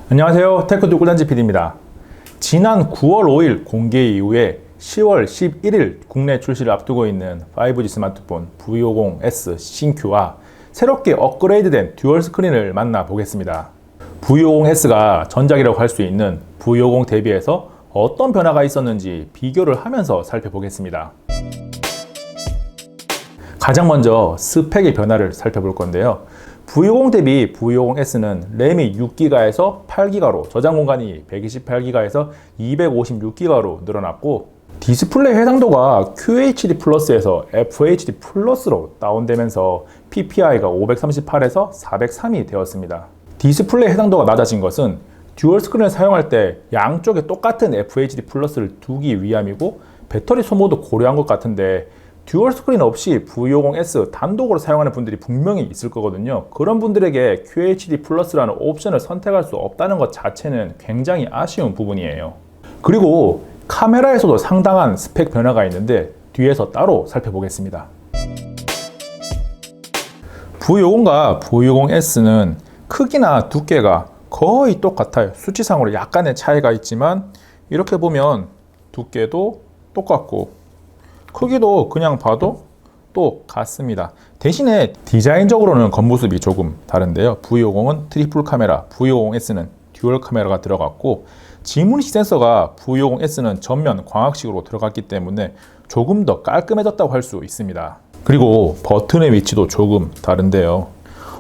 안녕하세요. 테크도 꿀단지 PD입니다. 지난 9월 5일 공개 이후에 10월 11일 국내 출시를 앞두고 있는 5G 스마트폰 V50S 신규와 새롭게 업그레이드된 듀얼 스크린을 만나보겠습니다. V50S가 전작이라고 할 수 있는 V50 대비해서 어떤 변화가 있었는지 비교를 하면서 살펴보겠습니다. 가장 먼저 스펙의 변화를 살펴볼 건데요. V50 대비 V50S는 램이 6GB에서 8GB로, 저장 공간이 128GB에서 256GB로 늘어났고, 디스플레이 해상도가 QHD 플러스에서 FHD 플러스로 다운되면서 PPI가 538에서 403이 되었습니다. 디스플레이 해상도가 낮아진 것은 듀얼 스크린을 사용할 때 양쪽에 똑같은 FHD 플러스를 두기 위함이고, 배터리 소모도 고려한 것 같은데 듀얼 스크린 없이 V50S 단독으로 사용하는 분들이 분명히 있을 거거든요. 그런 분들에게 QHD 플러스라는 옵션을 선택할 수 없다는 것 자체는 굉장히 아쉬운 부분이에요. 그리고 카메라에서도 상당한 스펙 변화가 있는데 뒤에서 따로 살펴보겠습니다. V50과 V50S는 크기나 두께가 거의 똑같아요. 수치상으로 약간의 차이가 있지만 이렇게 보면 두께도 똑같고 크기도 그냥 봐도 또 같습니다. 대신에 디자인적으로는 겉모습이 조금 다른데요. V50은 트리플 카메라, V50S는 듀얼 카메라가 들어갔고, 지문인식 센서가 V50S는 전면 광학식으로 들어갔기 때문에 조금 더 깔끔해졌다고 할 수 있습니다. 그리고 버튼의 위치도 조금 다른데요.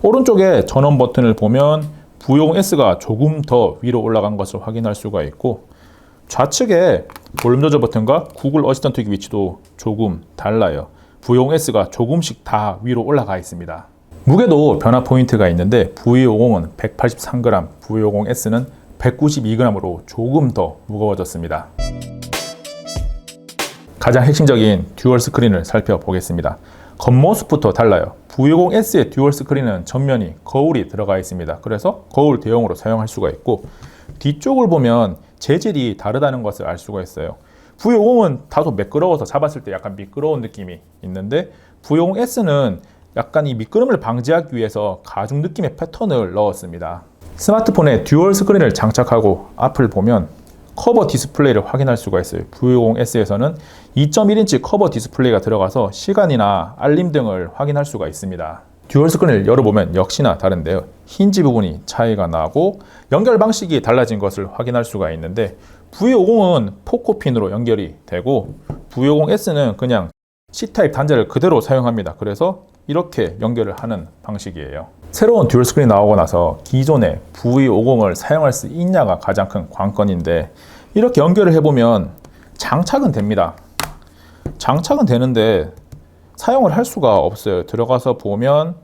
오른쪽에 전원 버튼을 보면 V50S가 조금 더 위로 올라간 것을 확인할 수가 있고, 좌측에 볼륨 조절 버튼과 구글 어시스턴트 위치도 조금 달라요. V50S가 조금씩 다 위로 올라가 있습니다. 무게도 변화 포인트가 있는데 V50은 183g, V50S는 192g으로 조금 더 무거워졌습니다. 가장 핵심적인 듀얼 스크린을 살펴보겠습니다. 겉모습부터 달라요. V50S의 듀얼 스크린은 전면이 거울이 들어가 있습니다. 그래서 거울 대용으로 사용할 수가 있고, 뒤쪽을 보면 재질이 다르다는 것을 알 수가 있어요. V50은 다소 매끄러워서 잡았을 때 약간 미끄러운 느낌이 있는데, V50S는 약간 이 미끄럼을 방지하기 위해서 가죽 느낌의 패턴을 넣었습니다. 스마트폰에 듀얼 스크린을 장착하고 앞을 보면 커버 디스플레이를 확인할 수가 있어요. V50S에서는 2.1인치 커버 디스플레이가 들어가서 시간이나 알림 등을 확인할 수가 있습니다. 듀얼 스크린을 열어보면 역시나 다른데요. 힌지 부분이 차이가 나고 연결 방식이 달라진 것을 확인할 수가 있는데, V50은 포코핀으로 연결이 되고 V50S는 그냥 C타입 단자를 그대로 사용합니다. 그래서 이렇게 연결을 하는 방식이에요. 새로운 듀얼 스크린이 나오고 나서 기존의 V50을 사용할 수 있냐가 가장 큰 관건인데, 이렇게 연결을 해보면 장착은 됩니다. 장착은 되는데 사용을 할 수가 없어요. 들어가서 보면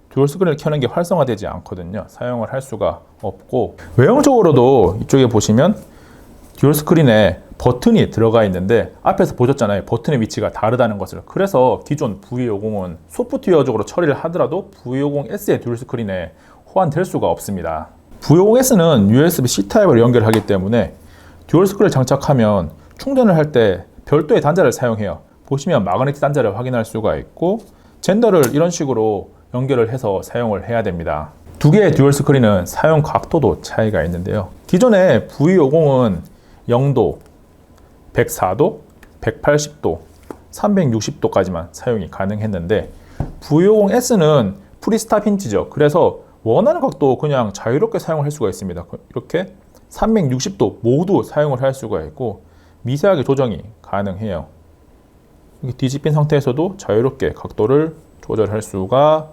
듀얼 스크린을 켜는 게 활성화되지 않거든요. 사용을 할 수가 없고, 외형적으로도 이쪽에 보시면 듀얼 스크린에 버튼이 들어가 있는데 앞에서 보셨잖아요. 버튼의 위치가 다르다는 것을. 그래서 기존 V50은 소프트웨어적으로 처리를 하더라도 V50S의 듀얼 스크린에 호환될 수가 없습니다. V50S는 USB-C 타입을 연결하기 때문에 듀얼 스크린을 장착하면 충전을 할 때 별도의 단자를 사용해요. 보시면 마그네틱 단자를 확인할 수가 있고, 젠더를 이런 식으로 연결을 해서 사용을 해야 됩니다. 두 개의 듀얼 스크린은 사용 각도도 차이가 있는데요. 기존의 V50은 0도, 104도, 180도, 360도까지만 사용이 가능했는데 V50S는 프리스탑 힌지죠. 그래서 원하는 각도 그냥 자유롭게 사용할 수가 있습니다. 이렇게 360도 모두 사용을 할 수가 있고 미세하게 조정이 가능해요. 뒤집힌 상태에서도 자유롭게 각도를 조절할 수가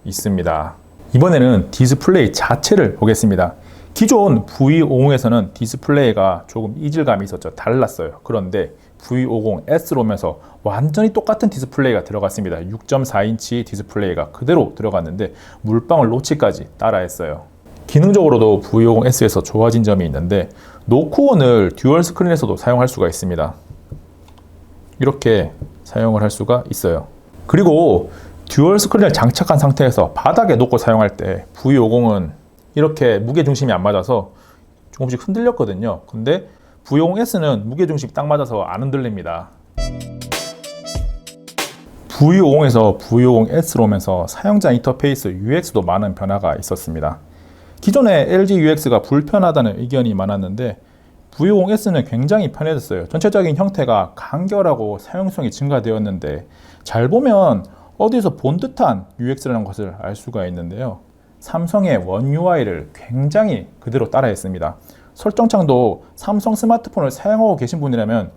있습니다. 이번에는 디스플레이 자체를 보겠습니다. 기존 V50에서는 디스플레이가 조금 이질감이 있었죠. 달랐어요. 그런데 V50S로 오면서 완전히 똑같은 디스플레이가 들어갔습니다. 6.4인치 디스플레이가 그대로 들어갔는데 물방울 노치까지 따라했어요. 기능적으로도 V50S에서 좋아진 점이 있는데, 노크온을 듀얼 스크린에서도 사용할 수가 있습니다. 이렇게 사용을 할 수가 있어요. 그리고 듀얼 스크린을 장착한 상태에서 바닥에 놓고 사용할 때 V50은 이렇게 무게중심이 안 맞아서 조금씩 흔들렸거든요. 근데 V50S는 무게중심이 딱 맞아서 안 흔들립니다. V50에서 V50S로 오면서 사용자 인터페이스 UX도 많은 변화가 있었습니다. 기존의 LG UX가 불편하다는 의견이 많았는데 V50S는 굉장히 편해졌어요. 전체적인 형태가 간결하고 사용성이 증가되었는데 잘 보면 어디서 본 듯한 UX라는 것을 알 수가 있는데요. 삼성의 원 UI를 굉장히 그대로 따라했습니다. 설정창도 삼성 스마트폰을 사용하고 계신 분이라면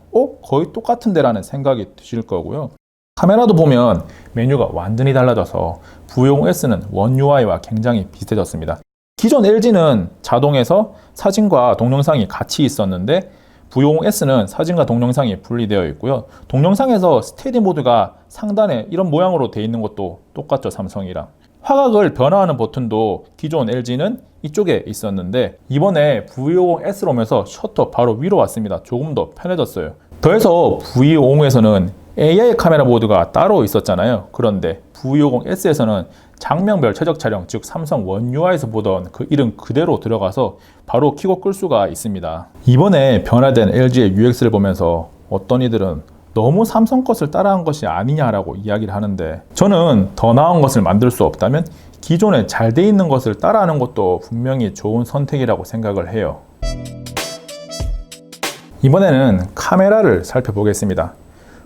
거의 똑같은데 라는 생각이 드실 거고요. 카메라도 보면 메뉴가 완전히 달라져서 V50S는 원 UI와 굉장히 비슷해졌습니다. 기존 LG는 자동에서 사진과 동영상이 같이 있었는데 V50S는 사진과 동영상이 분리되어 있고요. 동영상에서 스테디 모드가 상단에 이런 모양으로 되어 있는 것도 똑같죠, 삼성이랑. 화각을 변화하는 버튼도 기존 LG는 이쪽에 있었는데 이번에 V50S로 오면서 셔터 바로 위로 왔습니다. 조금 더 편해졌어요. 더해서 V50에서는 AI 카메라 모드가 따로 있었잖아요. 그런데 V50S에서는 장면별 최적 촬영, 즉 삼성 원 UI에서 보던 그 이름 그대로 들어가서 바로 켜고 끌 수가 있습니다. 이번에 변화된 LG의 UX를 보면서 어떤 이들은 너무 삼성 것을 따라한 것이 아니냐라고 이야기를 하는데 저는 더 나은 것을 만들 수 없다면 기존에 잘 돼 있는 것을 따라하는 것도 분명히 좋은 선택이라고 생각을 해요. 이번에는 카메라를 살펴보겠습니다.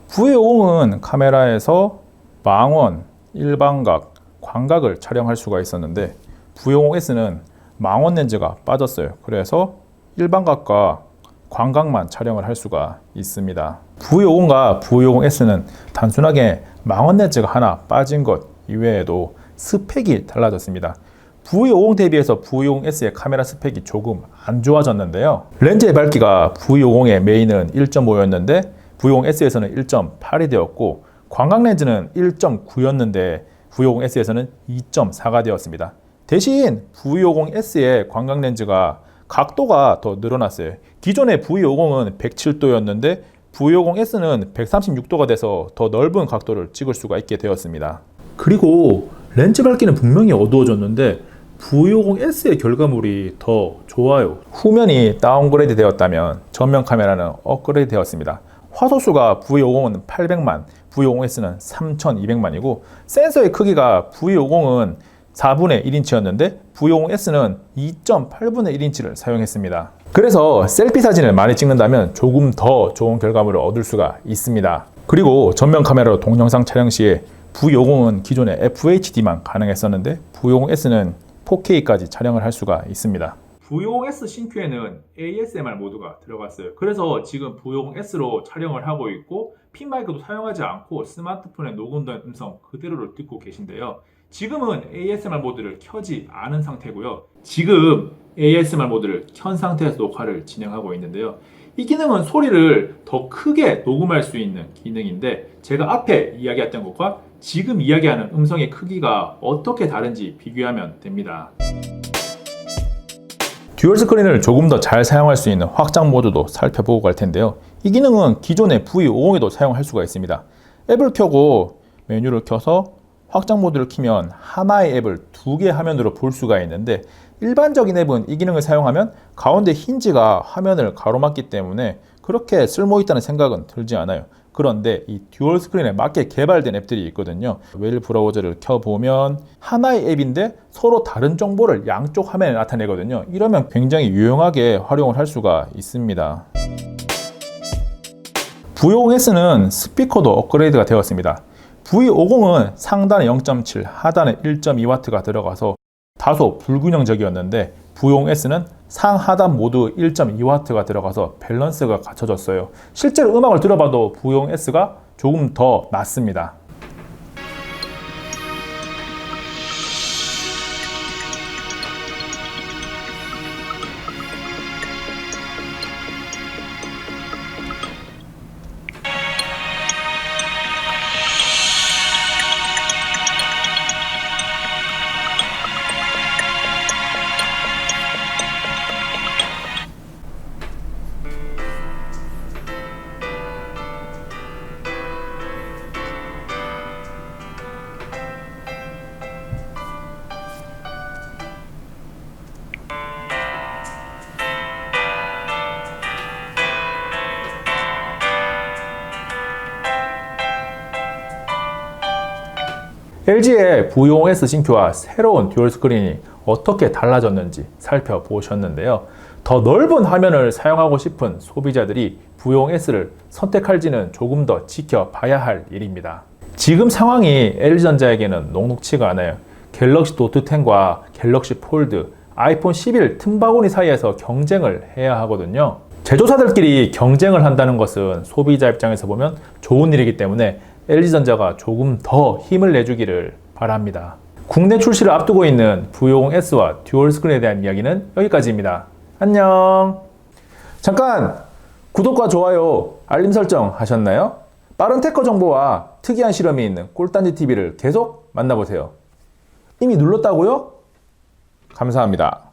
V50은 카메라에서 망원, 일반각, 광각을 촬영할 수가 있었는데 V50S는 망원 렌즈가 빠졌어요. 그래서 일반각과 광각만 촬영을 할 수가 있습니다. V50과 V50S는 단순하게 망원 렌즈가 하나 빠진 것 이외에도 스펙이 달라졌습니다. V50 대비해서 V50S의 카메라 스펙이 조금 안 좋아졌는데요. 렌즈의 밝기가 V50의 메인은 1.5였는데 V50S에서는 1.8이 되었고 광각 렌즈는 1.9였는데 V50S에서는 2.4가 되었습니다. 대신 V50S의 광각 렌즈가 각도가 더 늘어났어요. 기존의 V50은 107도였는데 V50S는 136도가 돼서 더 넓은 각도를 찍을 수가 있게 되었습니다. 그리고 렌즈 밝기는 분명히 어두워졌는데 V50S의 결과물이 더 좋아요. 후면이 다운그레이드 되었다면 전면 카메라는 업그레이드 되었습니다. 화소수가 V50은 800만, V50S는 3200만이고 센서의 크기가 V50은 4분의 1인치였는데 V50S는 2.8분의 1인치를 사용했습니다. 그래서 셀피 사진을 많이 찍는다면 조금 더 좋은 결과물을 얻을 수가 있습니다. 그리고 전면 카메라로 동영상 촬영 시에 V50은 기존의 FHD만 가능했었는데 V50S는 4K까지 촬영을 할 수가 있습니다. V50S 신규에는 ASMR 모드가 들어갔어요. 그래서 지금 V50S로 촬영을 하고 있고 핀 마이크도 사용하지 않고 스마트폰에 녹음된 음성 그대로를 듣고 계신데요. 지금은 ASMR 모드를 켜지 않은 상태고요. 지금 ASMR 모드를 켠 상태에서 녹화를 진행하고 있는데요. 이 기능은 소리를 더 크게 녹음할 수 있는 기능인데 제가 앞에 이야기했던 것과 지금 이야기하는 음성의 크기가 어떻게 다른지 비교하면 됩니다. 듀얼 스크린을 조금 더 잘 사용할 수 있는 확장 모드도 살펴보고 갈 텐데요. 이 기능은 기존의 V50에도 사용할 수가 있습니다. 앱을 켜고 메뉴를 켜서 확장 모드를 키면 하나의 앱을 두 개 화면으로 볼 수가 있는데 일반적인 앱은 이 기능을 사용하면 가운데 힌지가 화면을 가로막기 때문에 그렇게 쓸모있다는 생각은 들지 않아요. 그런데 이 듀얼 스크린에 맞게 개발된 앱들이 있거든요. 웨일 브라우저를 켜보면 하나의 앱인데 서로 다른 정보를 양쪽 화면에 나타내거든요. 이러면 굉장히 유용하게 활용을 할 수가 있습니다. V50S는 스피커도 업그레이드가 되었습니다. V50은 상단에 0.7, 하단에 1.2W가 들어가서 다소 불균형적이었는데 V50S는 상하단 모두 1.2W가 들어가서 밸런스가 갖춰졌어요. 실제로 음악을 들어봐도 V50S가 조금 더 낫습니다. LG의 V50S 신규와 새로운 듀얼 스크린이 어떻게 달라졌는지 살펴보셨는데요. 더 넓은 화면을 사용하고 싶은 소비자들이 부용 S를 선택할지는 조금 더 지켜봐야 할 일입니다. 지금 상황이 LG전자에게는 녹록치가 않아요. 갤럭시 노트 10과 갤럭시 폴드, 아이폰 11 틈바구니 사이에서 경쟁을 해야 하거든요. 제조사들끼리 경쟁을 한다는 것은 소비자 입장에서 보면 좋은 일이기 때문에 LG전자가 조금 더 힘을 내주기를 바랍니다. 국내 출시를 앞두고 있는 부용 S와 듀얼 스크린에 대한 이야기는 여기까지입니다. 안녕. 잠깐 구독과 좋아요, 알림 설정 하셨나요? 빠른 테크 정보와 특이한 실험이 있는 꿀단지 TV를 계속 만나보세요. 이미 눌렀다고요? 감사합니다.